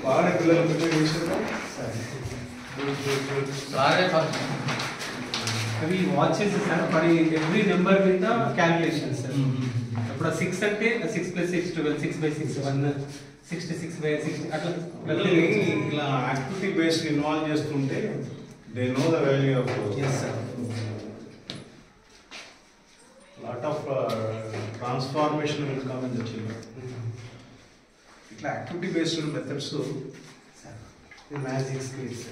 బాగానే పిల్లలు ప్రిపేర్ చేశారు. అవి వాచెస్ సార్ మరి ఎవ్రీ నెంబర్ మీద క్యాలిక్యులేషన్ సార్. ఇప్పుడు 6 అంటే 6 + 6 12 6/6 1 66/60 అట్లా పిల్లల్ని ఇట్లా యాక్టివిటీ బేస్డ్ ఇన్వాల్వ్ చేస్తుంటే they know the value of. Yes sir. Lot of transformation will come in the children. ఇట్లా activity based methods magic skills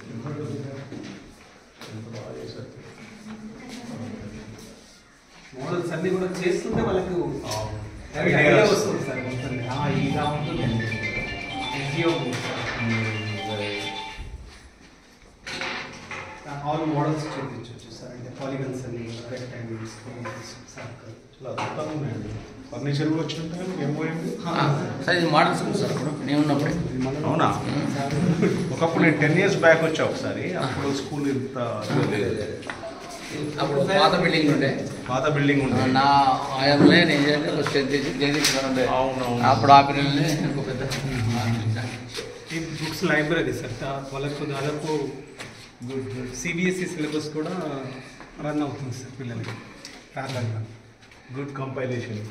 models అన్ని కూడా చేస్తుంటే వాళ్ళకు ఐడియా వస్తుంది సార్. ఇలా ఉంటుంది ఆల్ మోడల్స్ చూపించవచ్చు సార్. అంటే పాలిగన్స్ అని రెక్టాంగిల్స్ సర్కిల్ చాలా అద్భుతంగా ఉన్నాయండి. ఫర్నిచర్ కూడా వచ్చినట్టు ఏమోయండి సార్ ఇది మోడల్స్ సార్ అప్పుడు నేను ఉన్నప్పుడు. అవునా? ఒకప్పుడు నేను 10 years బ్యాక్ వచ్చా ఒకసారి. అప్పుడు స్కూల్ ఇంత అప్పుడు పాత బిల్డింగ్ ఉండే. పాత బిల్డింగ్ ఉండే. నా ఆయంలో నేను ఉండే. అవునవును. అప్పుడు ఆ పిల్లల్ని ఇంకో పెద్ద ఈ బుక్స్ లైబ్రరీ సార్. వాళ్ళకు దాదాపు సిబిఎస్ఈ సిలబస్ కూడా రన్ అవుతుంది సార్ పిల్లలకి. Good compilation.